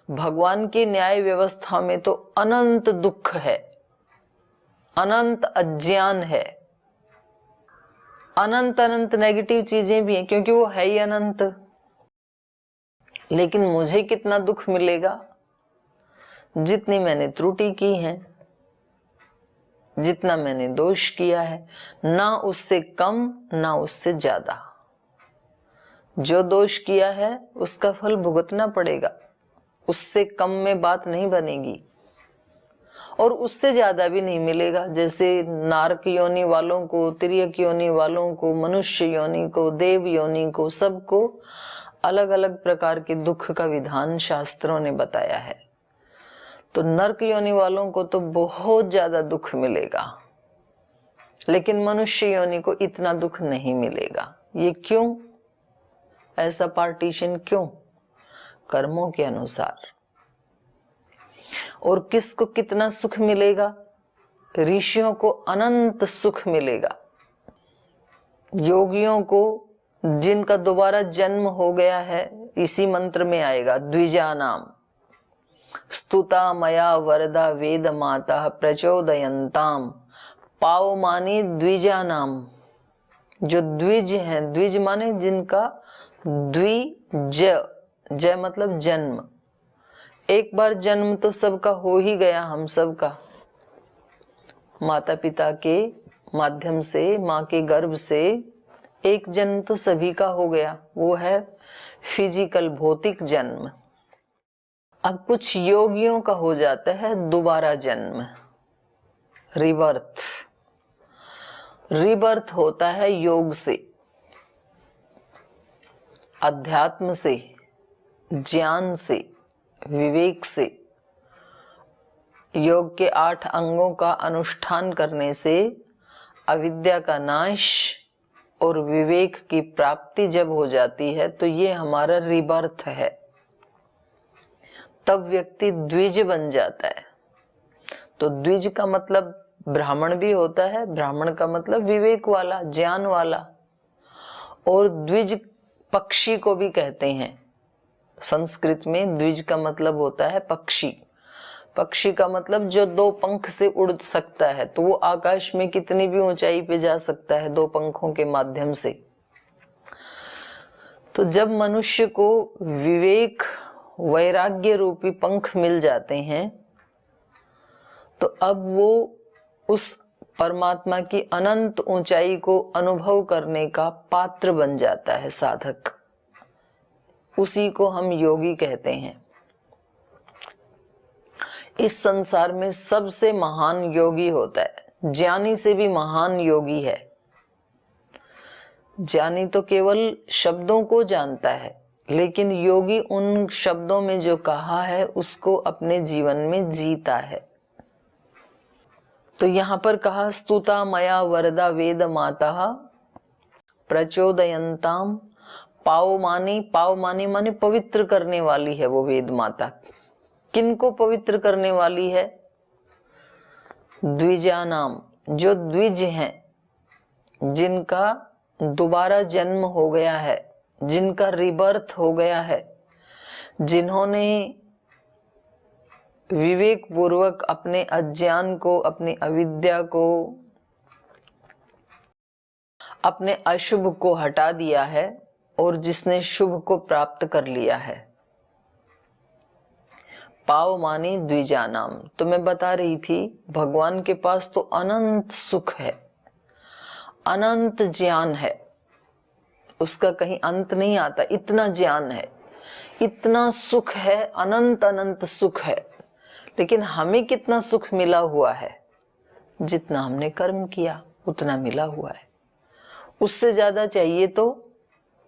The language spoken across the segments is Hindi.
भगवान की न्याय व्यवस्था में तो अनंत दुख है, अनंत अज्ञान है, अनंत अनंत नेगेटिव चीजें भी हैं, क्योंकि वो है ही अनंत। लेकिन मुझे कितना दुख मिलेगा? जितनी मैंने त्रुटि की है, जितना मैंने दोष किया है, ना उससे कम ना उससे ज्यादा। जो दोष किया है उसका फल भुगतना पड़ेगा, उससे कम में बात नहीं बनेगी और उससे ज्यादा भी नहीं मिलेगा। जैसे नारक योनि वालों को, तिर्यक योनि वालों को, मनुष्य योनि को, देव योनि को, सबको अलग अलग प्रकार के दुख का विधान शास्त्रों ने बताया है। तो नरक योनि वालों को तो बहुत ज्यादा दुख मिलेगा, लेकिन मनुष्य योनि को इतना दुख नहीं मिलेगा। ये क्यों? ऐसा पार्टीशन क्यों? कर्मों के अनुसार। और किसको कितना सुख मिलेगा? ऋषियों को अनंत सुख मिलेगा, योगियों को जिनका दोबारा जन्म हो गया है, इसी मंत्र में आएगा, द्विजानाम स्तुता मया वरदा वेद माता प्रचोदयंताम पावमानी द्विजानाम। जो द्विज हैं, द्विज माने जिनका द्विज, जय मतलब जन्म, एक बार जन्म तो सबका हो ही गया, हम सबका माता पिता के माध्यम से, माँ के गर्भ से एक जन्म तो सभी का हो गया, वो है फिजिकल भौतिक जन्म। अब कुछ योगियों का हो जाता है दोबारा जन्म, रिबर्थ। रिबर्थ होता है योग से, अध्यात्म से, ज्ञान से, विवेक से। योग के 8 अंगों का अनुष्ठान करने से अविद्या का नाश और विवेक की प्राप्ति जब हो जाती है तो ये हमारा रिबर्थ है। तब व्यक्ति द्विज बन जाता है। तो द्विज का मतलब ब्राह्मण भी होता है, ब्राह्मण का मतलब विवेक वाला, ज्ञान वाला। और द्विज पक्षी को भी कहते हैं, संस्कृत में द्विज का मतलब होता है पक्षी। पक्षी का मतलब जो 2 पंख से उड़ सकता है, तो वो आकाश में कितनी भी ऊंचाई पे जा सकता है 2 पंखों के माध्यम से। तो जब मनुष्य को विवेक वैराग्य रूपी पंख मिल जाते हैं तो अब वो उस परमात्मा की अनंत ऊंचाई को अनुभव करने का पात्र बन जाता है साधक। उसी को हम योगी कहते हैं। इस संसार में सबसे महान योगी होता है, ज्ञानी से भी महान योगी है। ज्ञानी तो केवल शब्दों को जानता है, लेकिन योगी उन शब्दों में जो कहा है उसको अपने जीवन में जीता है। तो यहां पर कहा स्तुता मया वरदा वेद माता प्रचोदयंताम पावमानी। पावमानी माने पवित्र करने वाली है वो वेद माता। किनको पवित्र करने वाली है? द्विजानाम, जो द्विज हैं, जिनका दोबारा जन्म हो गया है, जिनका रिबर्थ हो गया है, जिन्होंने विवेक पूर्वक अपने अज्ञान को, अपनी अविद्या को, अपने अशुभ को हटा दिया है और जिसने शुभ को प्राप्त कर लिया है। पाव मानी द्विजानाम। तो मैं बता रही थी भगवान के पास तो अनंत सुख है, अनंत ज्ञान है, उसका कहीं अंत नहीं आता। इतना ज्ञान है, इतना सुख है, अनंत अनंत सुख है। लेकिन हमें कितना सुख मिला हुआ है? जितना हमने कर्म किया उतना मिला हुआ है। उससे ज्यादा चाहिए तो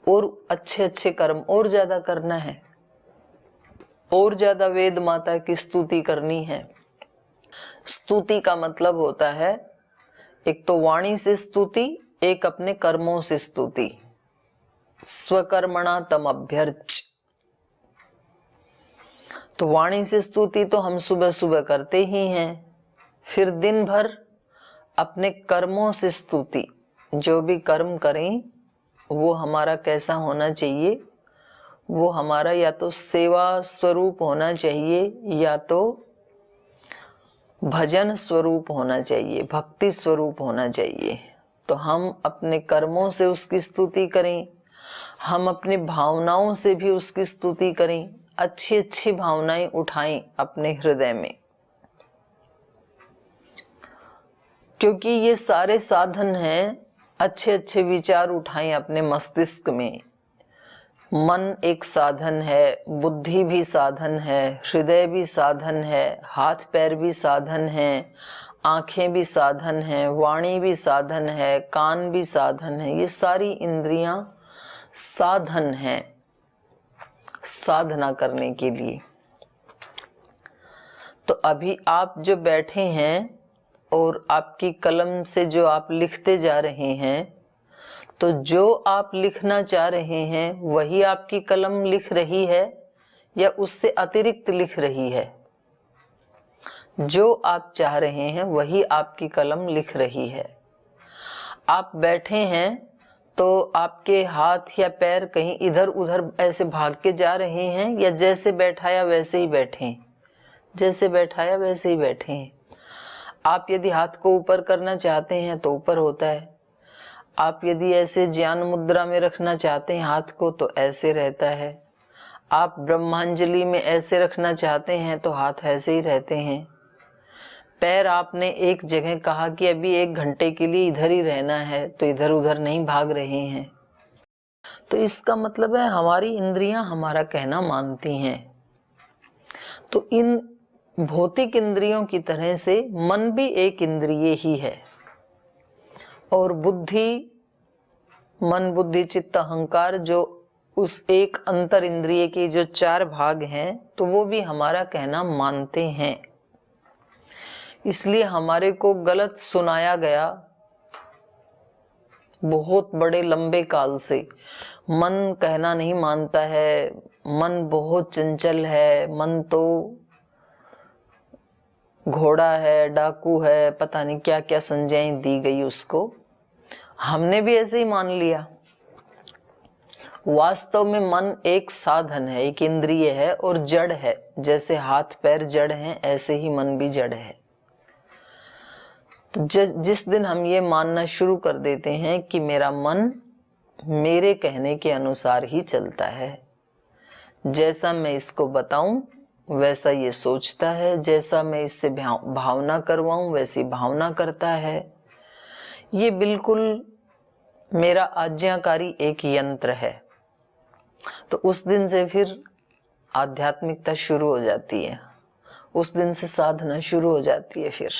और अच्छे अच्छे कर्म और ज्यादा करना है, और ज्यादा वेद माता की स्तुति करनी है। स्तुति का मतलब होता है एक तो वाणी से स्तुति, एक अपने कर्मों से स्तुति। स्वकर्मणा तम अभ्यर्च। तो वाणी से स्तुति तो हम सुबह सुबह करते ही हैं। फिर दिन भर अपने कर्मों से स्तुति। जो भी कर्म करें वो हमारा कैसा होना चाहिए? वो हमारा या तो सेवा स्वरूप होना चाहिए या तो भजन स्वरूप होना चाहिए, भक्ति स्वरूप होना चाहिए। तो हम अपने कर्मों से उसकी स्तुति करें, हम अपनी भावनाओं से भी उसकी स्तुति करें, अच्छी अच्छी भावनाएं उठाएं अपने हृदय में, क्योंकि ये सारे साधन हैं। अच्छे अच्छे विचार उठाएं अपने मस्तिष्क में। मन एक साधन है, बुद्धि भी साधन है, हृदय भी साधन है, हाथ पैर भी साधन है, आंखें भी साधन है, वाणी भी साधन है, कान भी साधन है। ये सारी इंद्रियां साधन हैं साधना करने के लिए। तो अभी आप जो बैठे हैं और आपकी कलम से जो आप लिखते जा रहे हैं, तो जो आप लिखना चाह रहे हैं वही आपकी कलम लिख रही है या उससे अतिरिक्त लिख रही है? जो आप चाह रहे हैं वही आपकी कलम लिख रही है। आप बैठे हैं तो आपके हाथ या पैर कहीं इधर उधर ऐसे भाग के जा रहे हैं या जैसे बैठाया वैसे ही बैठे? जैसे बैठाया वैसे ही बैठे। आप यदि हाथ को ऊपर करना चाहते हैं तो ऊपर होता है, आप यदि ऐसे ज्ञान मुद्रा में रखना चाहते हैं हाथ को तो ऐसे रहता है, आप ब्रह्मांजलि में ऐसे रखना चाहते हैं तो हाथ ऐसे ही रहते हैं। पैर आपने एक जगह कहा कि अभी 1 घंटे के लिए इधर ही रहना है तो इधर उधर नहीं भाग रहे हैं। तो इसका मतलब है हमारी इंद्रियां हमारा कहना मानती हैं। तो इन भौतिक इंद्रियों की तरह से मन भी एक इंद्रिय ही है, और बुद्धि, मन बुद्धि चित्त अहंकार, जो उस एक अंतर इंद्रिय के जो 4 भाग हैं, तो वो भी हमारा कहना मानते हैं। इसलिए हमारे को गलत सुनाया गया बहुत बड़े लंबे काल से, मन कहना नहीं मानता है, मन बहुत चंचल है, मन तो घोड़ा है, डाकू है, पता नहीं क्या क्या संज्ञाएं दी गई उसको। हमने भी ऐसे ही मान लिया। वास्तव में मन एक साधन है, एक इंद्रिय है और जड़ है। जैसे हाथ पैर जड़ हैं ऐसे ही मन भी जड़ है। तो जिस दिन हम ये मानना शुरू कर देते हैं कि मेरा मन मेरे कहने के अनुसार ही चलता है, जैसा मैं इसको बताऊं वैसा ये सोचता है, जैसा मैं इससे भावना करवाऊं वैसी भावना करता है, ये बिल्कुल मेरा आज्ञाकारी एक यंत्र है। तो उस दिन से फिर आध्यात्मिकता शुरू हो जाती है, उस दिन से साधना शुरू हो जाती है फिर।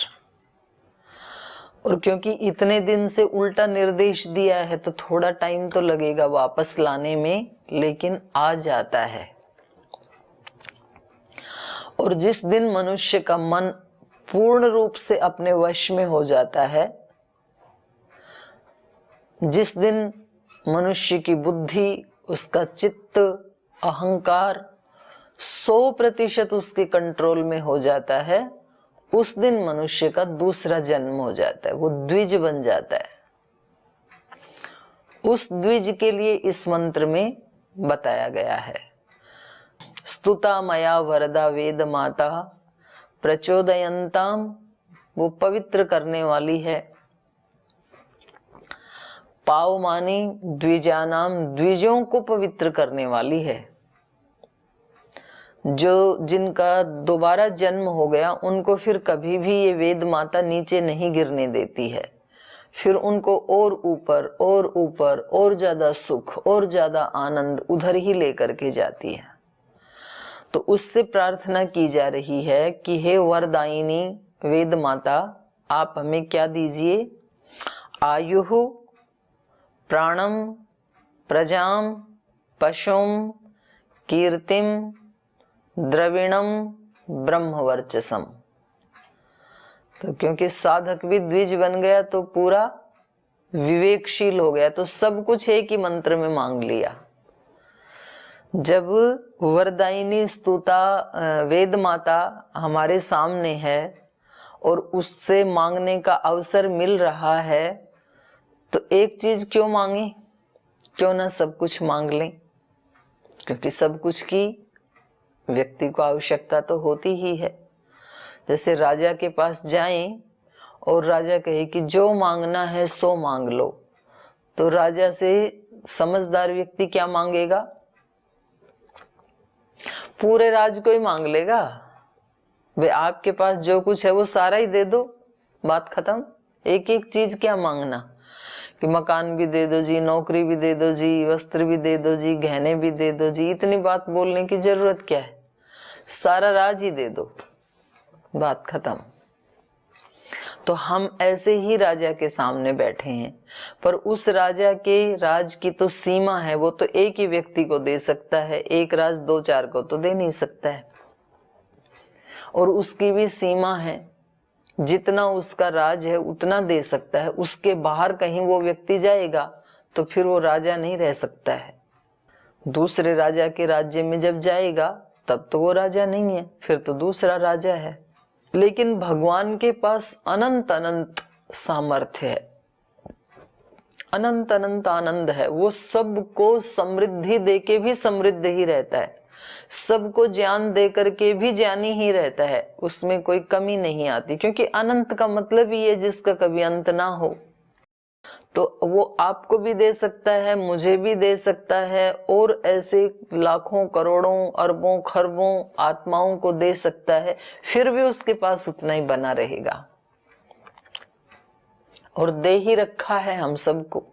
और क्योंकि इतने दिन से उल्टा निर्देश दिया है तो थोड़ा टाइम तो लगेगा वापस लाने में, लेकिन आ जाता है। और जिस दिन मनुष्य का मन पूर्ण रूप से अपने वश में हो जाता है, जिस दिन मनुष्य की बुद्धि, उसका चित्त, अहंकार 100% उसके कंट्रोल में हो जाता है, उस दिन मनुष्य का दूसरा जन्म हो जाता है, वो द्विज बन जाता है। उस द्विज के लिए इस मंत्र में बताया गया है। स्तुता मया वरदा वेद माता प्रचोदयंताम, वो पवित्र करने वाली है। पाव मानी द्विजानाम, द्विजों को पवित्र करने वाली है। जो जिनका दोबारा जन्म हो गया उनको फिर कभी भी ये वेद माता नीचे नहीं गिरने देती है, फिर उनको और ऊपर और ऊपर और ज्यादा सुख और ज्यादा आनंद उधर ही लेकर के जाती है। तो उससे प्रार्थना की जा रही है कि हे वरदायिनी वेद माता, आप हमें क्या दीजिए? आयुः, प्राणम, प्रजाम, पशुम, कीर्तिम, द्रविणम, ब्रह्मवर्चसम। तो क्योंकि साधक भी द्विज बन गया तो पूरा विवेकशील हो गया, तो सब कुछ एक ही मंत्र में मांग लिया। जब वरदायिनी स्तुता वेद माता हमारे सामने है और उससे मांगने का अवसर मिल रहा है, तो एक चीज क्यों मांगे? क्यों ना सब कुछ मांग लें? क्योंकि सब कुछ की व्यक्ति को आवश्यकता तो होती ही है। जैसे राजा के पास जाएं और राजा कहे कि जो मांगना है सो मांग लो, तो राजा से समझदार व्यक्ति क्या मांगेगा? पूरे राज को ही मांग लेगा। वे आपके पास जो कुछ है वो सारा ही दे दो, बात खत्म। एक एक चीज क्या मांगना कि मकान भी दे दो जी, नौकरी भी दे दो जी, वस्त्र भी दे दो जी, गहने भी दे दो जी, इतनी बात बोलने की जरूरत क्या है? सारा राज ही दे दो, बात खत्म। तो हम ऐसे ही राजा के सामने बैठे हैं, पर उस राजा के राज की तो सीमा है, वो तो एक ही व्यक्ति को दे सकता है, एक राज दो चार को तो दे नहीं सकता है। और उसकी भी सीमा है, जितना उसका राज है उतना दे सकता है, उसके बाहर कहीं वो व्यक्ति जाएगा तो फिर वो राजा नहीं रह सकता है। दूसरे राजा के राज्य में जब जाएगा तब तो वो राजा नहीं है, फिर तो दूसरा राजा है। लेकिन भगवान के पास अनंत अनंत सामर्थ्य है, अनंत अनंत आनंद है। वो सबको समृद्धि देके भी समृद्ध ही रहता है, सबको ज्ञान दे करके भी ज्ञानी ही रहता है, उसमें कोई कमी नहीं आती। क्योंकि अनंत का मतलब ही है जिसका कभी अंत ना हो। तो वो आपको भी दे सकता है, मुझे भी दे सकता है, और ऐसे लाखों करोड़ों अरबों खरबों आत्माओं को दे सकता है, फिर भी उसके पास उतना ही बना रहेगा। और दे ही रखा है हम सबको।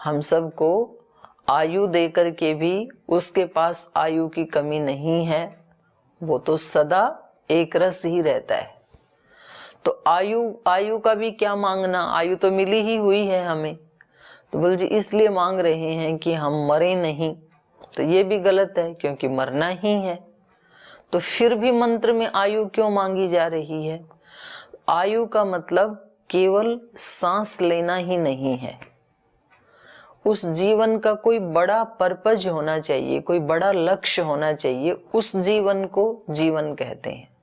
हम सबको आयु दे करके भी उसके पास आयु की कमी नहीं है, वो तो सदा एक रस ही रहता है। तो आयु का भी क्या मांगना, आयु तो मिली ही हुई है हमें। तो बोल जी इसलिए मांग रहे हैं कि हम मरे नहीं, तो ये भी गलत है, क्योंकि मरना ही है। तो फिर भी मंत्र में आयु क्यों मांगी जा रही है? आयु का मतलब केवल सांस लेना ही नहीं है, उस जीवन का कोई बड़ा पर्पज होना चाहिए, कोई बड़ा लक्ष्य होना चाहिए। उस जीवन को जीवन कहते हैं,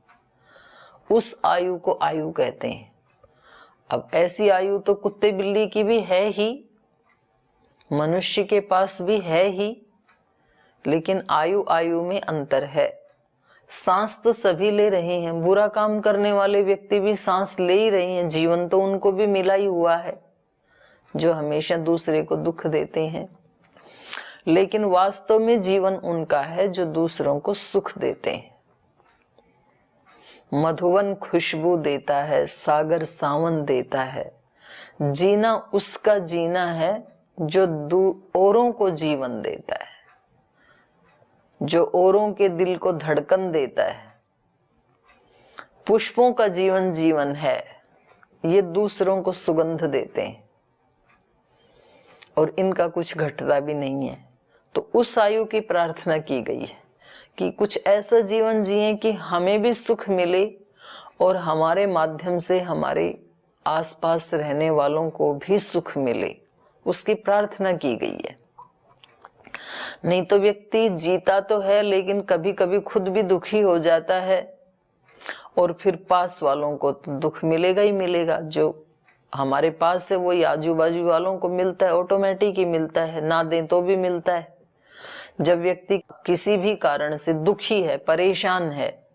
उस आयु को आयु कहते हैं। अब ऐसी आयु तो कुत्ते बिल्ली की भी है ही, मनुष्य के पास भी है ही, लेकिन आयु आयु में अंतर है। सांस तो सभी ले रहे हैं, बुरा काम करने वाले व्यक्ति भी सांस ले ही रहे हैं, जीवन तो उनको भी मिला ही हुआ है, जो हमेशा दूसरे को दुख देते हैं। लेकिन वास्तव में जीवन उनका है जो दूसरों को सुख देते हैं। मधुवन खुशबू देता है, सागर सावन देता है। जीना उसका जीना है जो औरों को जीवन देता है, जो औरों के दिल को धड़कन देता है। पुष्पों का जीवन जीवन है, ये दूसरों को सुगंध देते हैं और इनका कुछ घटता भी नहीं है। तो उस आयु की प्रार्थना की गई है कि कुछ ऐसा जीवन जिए कि हमें भी सुख मिले और हमारे माध्यम से हमारे आसपास रहने वालों को भी सुख मिले, उसकी प्रार्थना की गई है। नहीं तो व्यक्ति जीता तो है लेकिन कभी कभी खुद भी दुखी हो जाता है और फिर पास वालों को तो दुख मिलेगा ही मिलेगा। जो हमारे पास है वही आजू बाजू वालों को मिलता है, ऑटोमेटिक ही मिलता है, ना दें तो भी मिलता है। जब व्यक्ति किसी भी कारण से दुखी है, परेशान है,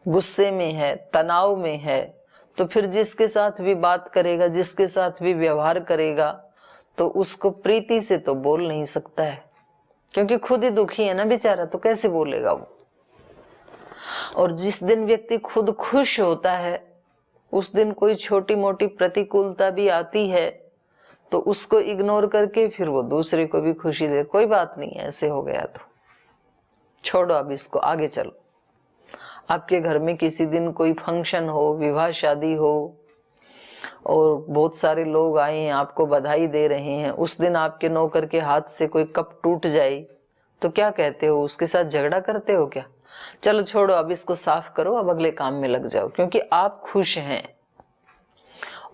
गुस्से में है, तनाव में है, तो फिर जिसके साथ भी बात करेगा, जिसके साथ भी व्यवहार करेगा, तो उसको प्रीति से तो बोल नहीं सकता है, क्योंकि खुद ही दुखी है ना बेचारा, तो कैसे बोलेगा वो। और जिस दिन व्यक्ति खुद खुश होता है, उस दिन कोई छोटी मोटी प्रतिकूलता भी आती है तो उसको इग्नोर करके फिर वो दूसरे को भी खुशी दे, कोई बात नहीं है, ऐसे हो गया तो छोड़ो, अब इसको आगे चलो। आपके घर में किसी दिन कोई फंक्शन हो, विवाह शादी हो और बहुत सारे लोग आए हैं, आपको बधाई दे रहे हैं, उस दिन आपके नौकर के हाथ से कोई कप टूट जाए तो क्या कहते हो? उसके साथ झगड़ा करते हो क्या? चलो छोड़ो, अब इसको साफ करो, अब अगले काम में लग जाओ, क्योंकि आप खुश हैं।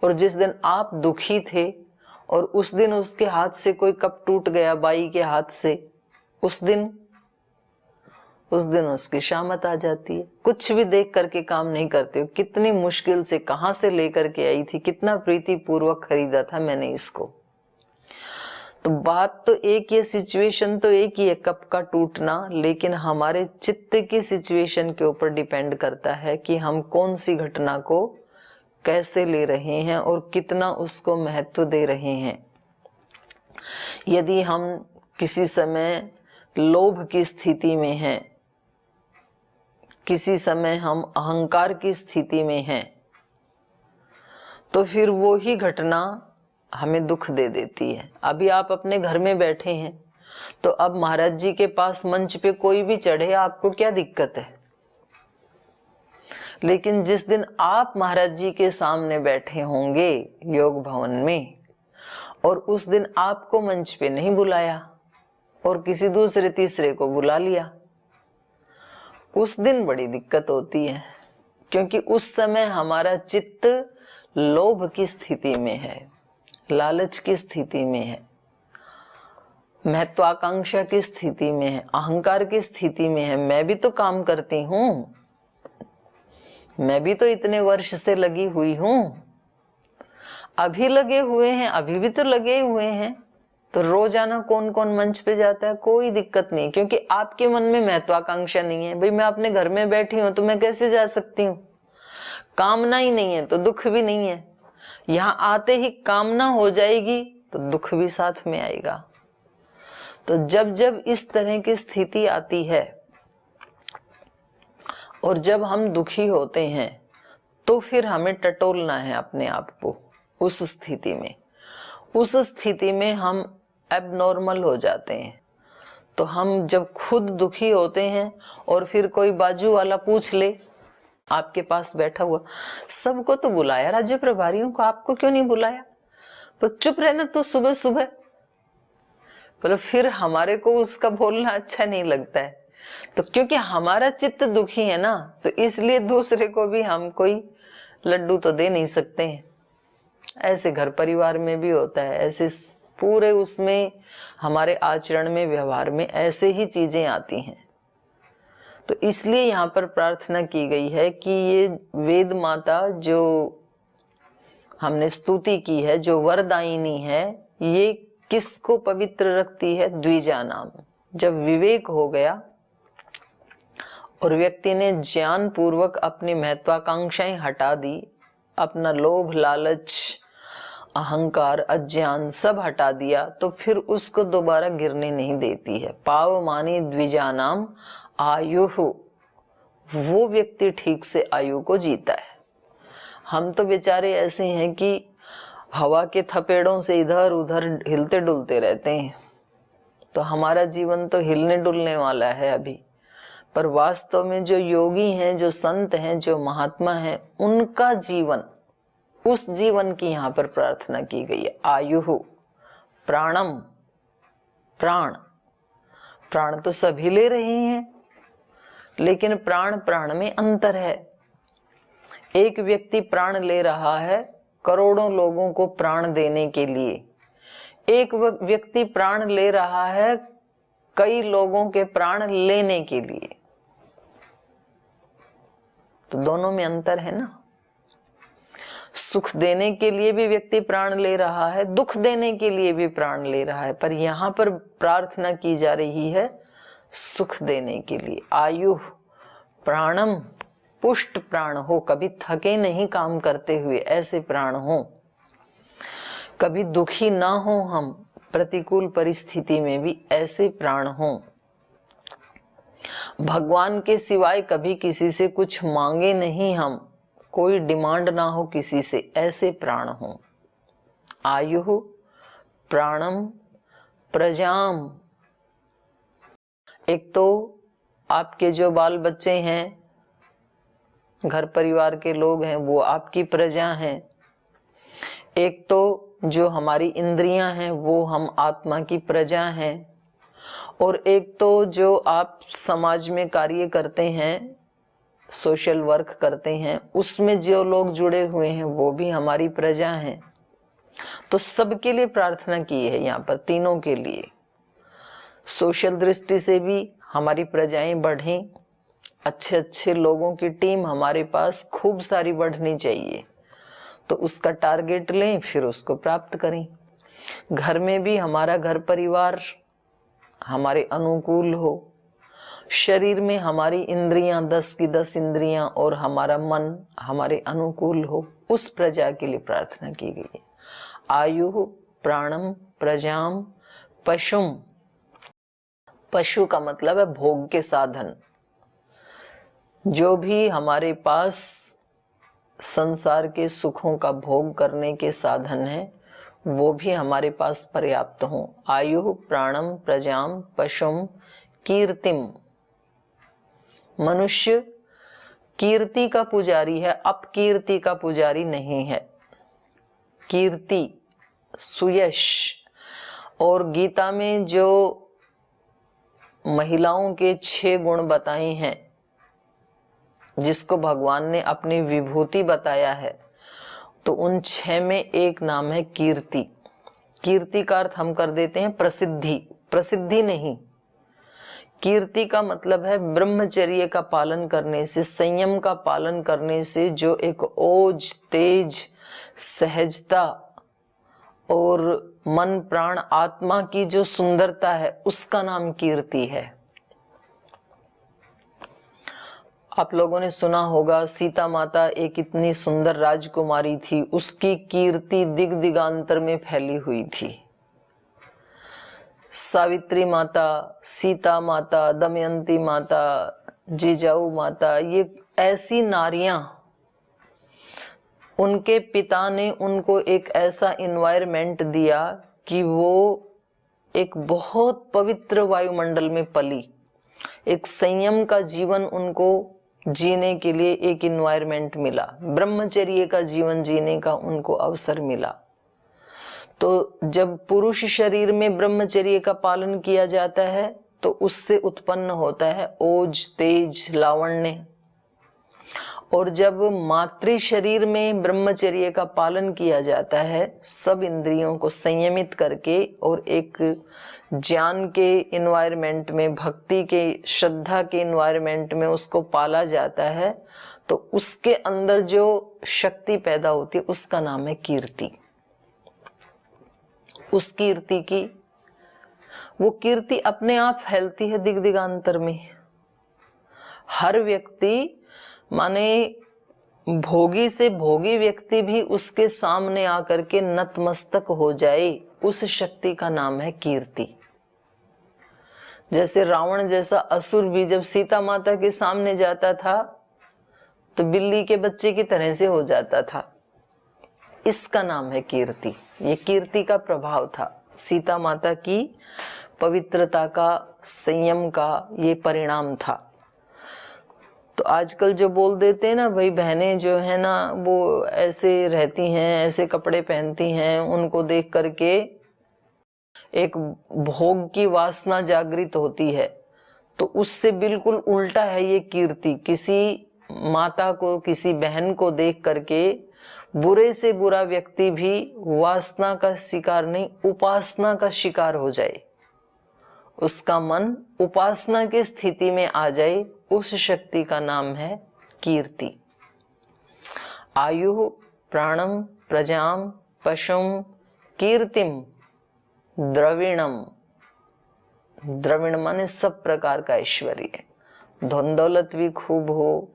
और जिस दिन आप दुखी थे और उस दिन उसके हाथ से कोई कप टूट गया, बाई के हाथ से, उस दिन उसकी शामत आ जाती है। कुछ भी देख करके काम नहीं करते हो, कितनी मुश्किल से कहां से लेकर के आई थी, कितना प्रीति पूर्वक खरीदा था मैंने इसको। तो बात तो एक ही, सिचुएशन तो एक ही है, कप का टूटना, लेकिन हमारे चित्त की सिचुएशन के ऊपर डिपेंड करता है कि हम कौन सी घटना को कैसे ले रहे हैं और कितना उसको महत्व दे रहे हैं। यदि हम किसी समय लोभ की स्थिति में हैं, किसी समय हम अहंकार की स्थिति में हैं, तो फिर वो ही घटना हमें दुख दे देती है। अभी आप अपने घर में बैठे हैं, तो अब महाराज जी के पास मंच पे कोई भी चढ़े, आपको क्या दिक्कत है? लेकिन जिस दिन आप महाराज जी के सामने बैठे होंगे योग भवन में, और उस दिन आपको मंच पे नहीं बुलाया और किसी दूसरे तीसरे को बुला लिया, उस दिन बड़ी दिक्कत होती है, क्योंकि उस समय हमारा चित्त लोभ की स्थिति में है, लालच की स्थिति में है, महत्वाकांक्षा की स्थिति में है, अहंकार की स्थिति में है। मैं भी तो काम करती हूँ, मैं भी तो इतने वर्ष से लगी हुई हूँ, अभी लगे हुए हैं, अभी भी तो लगे हुए हैं। तो रोजाना कौन कौन मंच पे जाता है? कोई दिक्कत नहीं, क्योंकि आपके मन में महत्वाकांक्षा नहीं है। भाई मैं अपने घर में बैठी हूं तो मैं कैसे जा सकती हूँ? कामना ही नहीं है तो दुख भी नहीं है। यहाँ आते ही कामना हो जाएगी तो दुख भी साथ में आएगा। तो जब जब इस तरह की स्थिति आती है और जब हम दुखी होते हैं, तो फिर हमें टटोलना है अपने आप को उस स्थिति में। उस स्थिति में हम एबनॉर्मल हो जाते हैं। तो हम जब खुद दुखी होते हैं और फिर कोई बाजू वाला पूछ ले, आपके पास बैठा हुआ, सबको तो बुलाया राज्य प्रभारियों को, आपको क्यों नहीं बुलाया? पर चुप रहना तो सुबह सुबह, मतलब फिर हमारे को उसका बोलना अच्छा नहीं लगता है। तो क्योंकि हमारा चित्त दुखी है ना, तो इसलिए दूसरे को भी हम कोई लड्डू तो दे नहीं सकते हैं। ऐसे घर परिवार में भी होता है, ऐसे पूरे उसमें हमारे आचरण में, व्यवहार में ऐसे ही चीजें आती हैं। तो इसलिए यहाँ पर प्रार्थना की गई है कि ये वेद माता जो हमने स्तुति की है, जो वरदायिनी है, ये किसको पवित्र रखती है? द्विजा नाम। जब विवेक हो गया और व्यक्ति ने ज्ञान पूर्वक अपनी महत्वाकांक्षाएं हटा दी, अपना लोभ, लालच, अहंकार, अज्ञान सब हटा दिया, तो फिर उसको दोबारा गिरने नहीं देती है। पावमानी द्विजानाम आयुः, वो व्यक्ति ठीक से आयु को जीता है। हम तो बेचारे ऐसे हैं कि हवा के थपेड़ों से इधर उधर हिलते डुलते रहते हैं। तो हमारा जीवन तो हिलने डुलने वाला है अभी, पर वास्तव में जो योगी हैं, जो संत हैं, जो महात्मा हैं, उनका जीवन, उस जीवन की यहाँ पर प्रार्थना की गई है। आयुः, प्राणम, प्राण, प्राण तो सभी ले रहे हैं, लेकिन प्राण प्राण में अंतर है। एक व्यक्ति प्राण ले रहा है करोड़ों लोगों को प्राण देने के लिए, एक व्यक्ति प्राण ले रहा है कई लोगों के प्राण लेने के लिए। तो दोनों में अंतर है ना। सुख देने के लिए भी व्यक्ति प्राण ले रहा है, दुख देने के लिए भी प्राण ले रहा है, पर यहाँ पर प्रार्थना की जा रही है सुख देने के लिए। आयु प्राणम, पुष्ट प्राण हो, कभी थके नहीं काम करते हुए, ऐसे प्राण हो, कभी दुखी ना हो हम प्रतिकूल परिस्थिति में भी, ऐसे प्राण हो। भगवान के सिवाय कभी किसी से कुछ मांगे नहीं हम, कोई डिमांड ना हो किसी से, ऐसे प्राण हो। आयुः प्राणम प्रजाम, एक तो आपके जो बाल बच्चे हैं, घर परिवार के लोग हैं, वो आपकी प्रजा हैं। एक तो जो हमारी इंद्रियां हैं, वो हम आत्मा की प्रजा हैं। और एक तो जो आप समाज में कार्य करते हैं, सोशल वर्क करते हैं, उसमें जो लोग जुड़े हुए हैं, वो भी हमारी प्रजा हैं। तो सबके लिए प्रार्थना की है यहाँ पर, तीनों के लिए। सोशल दृष्टि से भी हमारी प्रजाएं बढ़ें, अच्छे अच्छे लोगों की टीम हमारे पास खूब सारी बढ़नी चाहिए, तो उसका टारगेट लें, फिर उसको प्राप्त करें। घर में भी हमारा घर परिवार हमारे अनुकूल हो, शरीर में हमारी इंद्रियां 10 की 10 इंद्रियां और हमारा मन हमारे अनुकूल हो, उस प्रजा के लिए प्रार्थना की गई है। आयु प्राणम प्रजाम पशुम, पशु का मतलब है भोग के साधन। जो भी हमारे पास संसार के सुखों का भोग करने के साधन है वो भी हमारे पास पर्याप्त हो। आयु प्राणम प्रजाम पशुम कीर्तिम, मनुष्य कीर्ति का पुजारी है, अपकीर्ति का पुजारी नहीं है। कीर्ति, सुयश, और गीता में जो महिलाओं के 6 गुण बताए हैं, जिसको भगवान ने अपनी विभूति बताया है, तो उन 6 में एक नाम है कीर्ति। कीर्ति का अर्थ हम कर देते हैं प्रसिद्धि, प्रसिद्धि नहीं। कीर्ति का मतलब है ब्रह्मचर्य का पालन करने से, संयम का पालन करने से जो एक ओज, तेज, सहजता और मन प्राण आत्मा की जो सुंदरता है उसका नाम कीर्ति है। आप लोगों ने सुना होगा सीता माता एक इतनी सुंदर राजकुमारी थी, उसकी कीर्ति दिग दिगांतर में फैली हुई थी। सावित्री माता, सीता माता, दमयंती माता, जिजाऊ माता, ये ऐसी नारियां, उनके पिता ने उनको एक ऐसा इन्वायरमेंट दिया कि वो एक बहुत पवित्र वायुमंडल में पली। एक संयम का जीवन उनको जीने के लिए एक इन्वायरमेंट मिला, ब्रह्मचर्य का जीवन जीने का उनको अवसर मिला। तो जब पुरुष शरीर में ब्रह्मचर्य का पालन किया जाता है तो उससे उत्पन्न होता है ओज, तेज, लावण्य। और जब मातृ शरीर में ब्रह्मचर्य का पालन किया जाता है, सब इंद्रियों को संयमित करके और एक ज्ञान के इन्वायरमेंट में, भक्ति के, श्रद्धा के इन्वायरमेंट में उसको पाला जाता है, तो उसके अंदर जो शक्ति पैदा होती है उसका नाम है कीर्ति। उस कीर्ति की, वो कीर्ति अपने आप फैलती है दिग दिगांतर में। हर व्यक्ति, माने भोगी से भोगी व्यक्ति भी उसके सामने आकर के नतमस्तक हो जाए, उस शक्ति का नाम है कीर्ति। जैसे रावण जैसा असुर भी जब सीता माता के सामने जाता था तो बिल्ली के बच्चे की तरह से हो जाता था। इसका नाम है कीर्ति। ये कीर्ति का प्रभाव था, सीता माता की पवित्रता का, संयम का ये परिणाम था। तो आजकल जो बोल देते हैं ना, भाई बहनें जो है ना वो ऐसे रहती हैं, ऐसे कपड़े पहनती हैं, उनको देख करके एक भोग की वासना जागृत होती है, तो उससे बिल्कुल उल्टा है ये कीर्ति। किसी माता को, किसी बहन को देख करके बुरे से बुरा व्यक्ति भी वासना का शिकार नहीं, उपासना का शिकार हो जाए, उसका मन उपासना की स्थिति में आ जाए, उस शक्ति का नाम है कीर्ति। आयु प्राणम प्रजाम पशुम कीर्तिम द्रविणम। द्रविण माने सब प्रकार का ऐश्वर्य, धन दौलत भी खूब हो,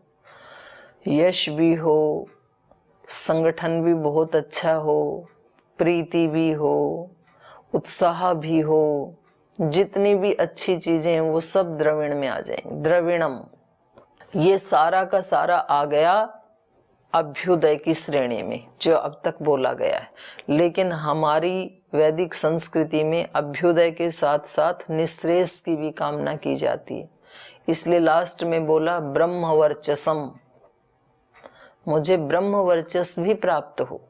यश भी हो, संगठन भी बहुत अच्छा हो, प्रीति भी हो, उत्साह भी हो, जितनी भी अच्छी चीजें हैं वो सब द्रविण में आ जाएंगे। द्रविणम, ये सारा का सारा आ गया अभ्युदय की श्रेणी में, जो अब तक बोला गया है। लेकिन हमारी वैदिक संस्कृति में अभ्युदय के साथ साथ निःश्रेयस की भी कामना की जाती है, इसलिए लास्ट में बोला ब्रह्म वर्चसम, मुझे ब्रह्म वर्चस भी प्राप्त हो।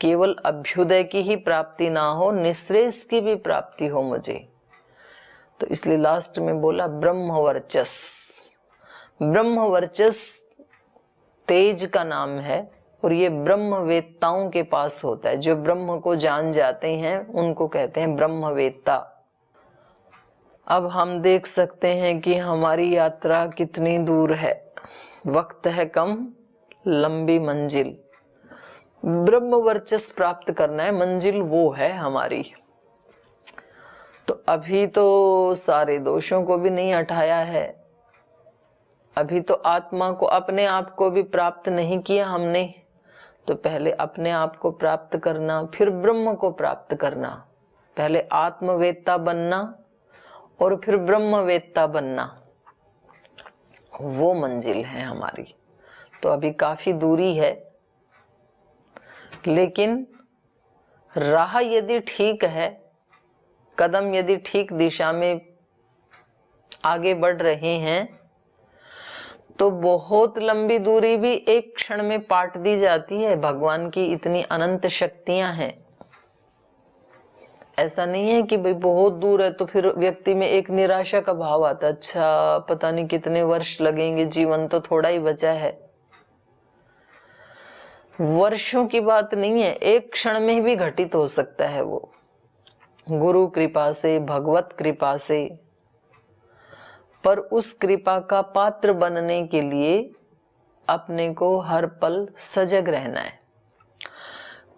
केवल अभ्युदय की ही प्राप्ति ना हो, निःश्रेयस की भी प्राप्ति हो मुझे, तो इसलिए लास्ट में बोला ब्रह्म वर्चस। ब्रह्म वर्चस तेज का नाम है और ये ब्रह्मवेत्ताओं के पास होता है। जो ब्रह्म को जान जाते हैं उनको कहते हैं ब्रह्मवेत्ता। अब हम देख सकते हैं कि हमारी यात्रा कितनी दूर है, वक्त है कम, लंबी मंजिल। ब्रह्म वर्चस्व प्राप्त करना है, मंजिल वो है हमारी। तो अभी तो सारे दोषों को भी नहीं हटाया है, अभी तो आत्मा को, अपने आप को भी प्राप्त नहीं किया हमने। तो पहले अपने आप को प्राप्त करना, फिर ब्रह्म को प्राप्त करना। पहले आत्मवेत्ता बनना और फिर ब्रह्मवेत्ता बनना, वो मंजिल है हमारी। तो अभी काफी दूरी है, लेकिन राह यदि ठीक है, कदम यदि ठीक दिशा में आगे बढ़ रहे हैं, तो बहुत लंबी दूरी भी एक क्षण में पाट दी जाती है। भगवान की इतनी अनंत शक्तियां हैं। ऐसा नहीं है कि भाई बहुत दूर है तो फिर व्यक्ति में एक निराशा का भाव आता, अच्छा पता नहीं कितने वर्ष लगेंगे, जीवन तो थोड़ा ही बचा है। वर्षों की बात नहीं है, एक क्षण में भी घटित हो सकता है वो, गुरु कृपा से, भगवत कृपा से। पर उस कृपा का पात्र बनने के लिए अपने को हर पल सजग रहना है।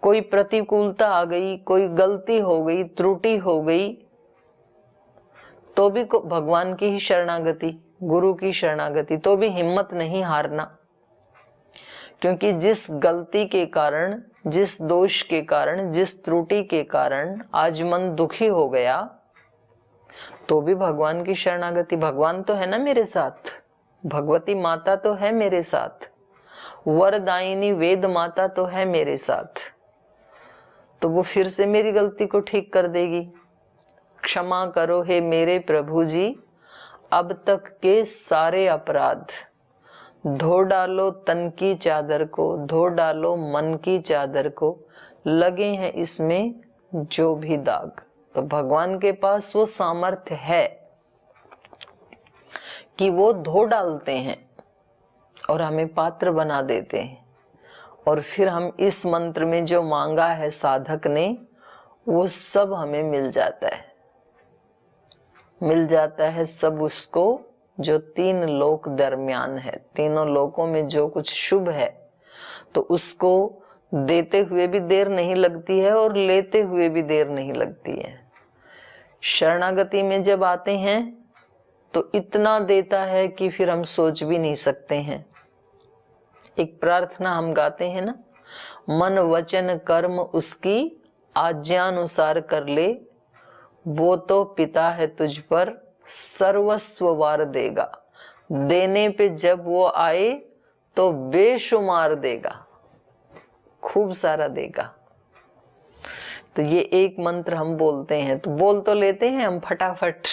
कोई प्रतिकूलता आ गई, कोई गलती हो गई, त्रुटि हो गई, तो भी भगवान की ही शरणागति, गुरु की शरणागति, तो भी हिम्मत नहीं हारना। क्योंकि जिस गलती के कारण, जिस दोष के कारण, जिस त्रुटि के कारण आज मन दुखी हो गया, तो भी भगवान की शरणागति। भगवान तो है ना मेरे साथ, भगवती माता तो है मेरे साथ, वरदायिनी वेद माता तो है मेरे साथ, तो वो फिर से मेरी गलती को ठीक कर देगी। क्षमा करो हे मेरे प्रभु जी, अब तक के सारे अपराध, धो डालो तन की चादर को, धो डालो मन की चादर को, लगे हैं इसमें जो भी दाग। तो भगवान के पास वो सामर्थ्य है कि वो धो डालते हैं और हमें पात्र बना देते हैं। और फिर हम इस मंत्र में जो मांगा है साधक ने, वो सब हमें मिल जाता है, मिल जाता है सब उसको जो तीन लोक दरमियान है। तीनों लोकों में जो कुछ शुभ है, तो उसको देते हुए भी देर नहीं लगती है और लेते हुए भी देर नहीं लगती है। शरणागति में जब आते हैं तो इतना देता है कि फिर हम सोच भी नहीं सकते हैं। एक प्रार्थना हम गाते हैं ना, मन वचन कर्म उसकी आज्ञानुसार कर ले, वो तो पिता है तुझ पर सर्वस्व वार देगा। देने पे जब वो आए तो बेशुमार देगा, खूब सारा देगा। तो ये एक मंत्र हम बोलते हैं, तो बोल तो लेते हैं हम फटाफट,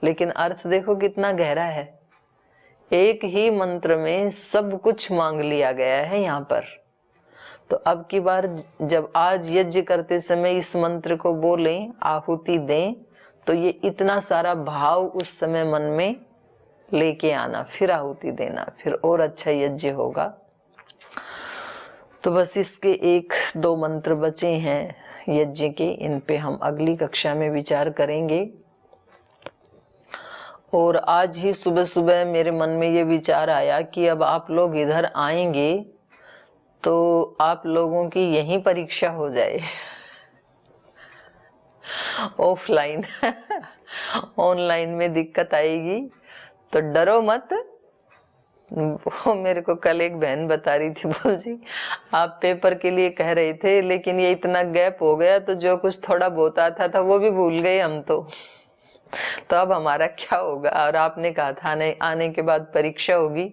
लेकिन अर्थ देखो कितना गहरा है। एक ही मंत्र में सब कुछ मांग लिया गया है यहाँ पर। तो अब की बार जब आज यज्ञ करते समय इस मंत्र को बोलें, आहुति दें, तो ये इतना सारा भाव उस समय मन में लेके आना, फिर आहुति देना, फिर और अच्छा यज्ञ होगा। तो बस इसके एक दो मंत्र बचे हैं यज्ञ के, इन पे हम अगली कक्षा में विचार करेंगे। और आज ही सुबह सुबह मेरे मन में ये विचार आया कि अब आप लोग इधर आएंगे तो आप लोगों की यहीं परीक्षा हो जाए ऑफलाइन ऑनलाइन में दिक्कत आएगी, तो डरो मत। वो मेरे को कल एक बहन बता रही थी, बोल जी आप पेपर के लिए कह रहे थे, लेकिन ये इतना गैप हो गया तो जो कुछ थोड़ा बहुत आता था वो भी भूल गए हम तो अब हमारा क्या होगा। और आपने कहा था आने के बाद परीक्षा होगी,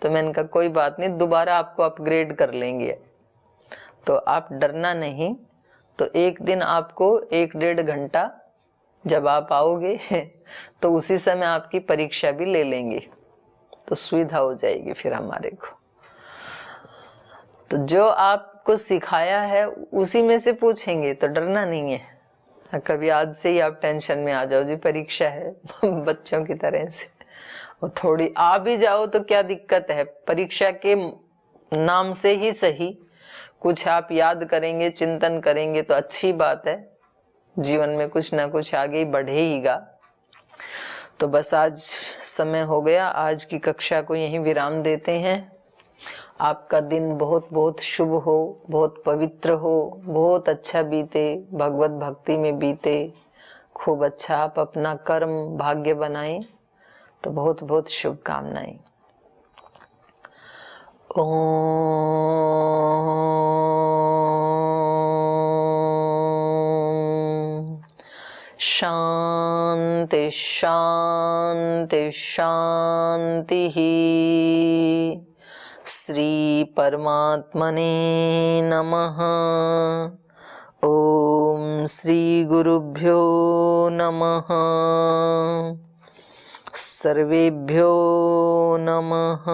तो मैंने कहा कोई बात नहीं, दोबारा आपको अपग्रेड कर लेंगे, तो आप डरना नहीं। तो एक दिन आपको 1-1.5 घंटा जब आप आओगे तो उसी समय आपकी परीक्षा भी ले लेंगे, तो सुविधा हो जाएगी फिर हमारे को। तो जो आपको सिखाया है उसी में से पूछेंगे, तो डरना नहीं है। कभी आज से ही आप टेंशन में आ जाओ, जी परीक्षा है बच्चों की तरह से, और थोड़ी आ भी जाओ तो क्या दिक्कत है, परीक्षा के नाम से ही सही कुछ आप याद करेंगे, चिंतन करेंगे तो अच्छी बात है, जीवन में कुछ ना कुछ आगे बढ़ेगा। तो बस आज समय हो गया, आज की कक्षा को यहीं विराम देते हैं। आपका दिन बहुत बहुत शुभ हो, बहुत पवित्र हो, बहुत अच्छा बीते, भगवत भक्ति में बीते, खूब अच्छा आप अपना कर्म भाग्य बनाएं। तो बहुत बहुत शुभकामनाएं। ओम शांति शांति शांति ही। श्री परमात्मने नमः। ओम श्री गुरुभ्यो नमः। सर्वेभ्यो नमः।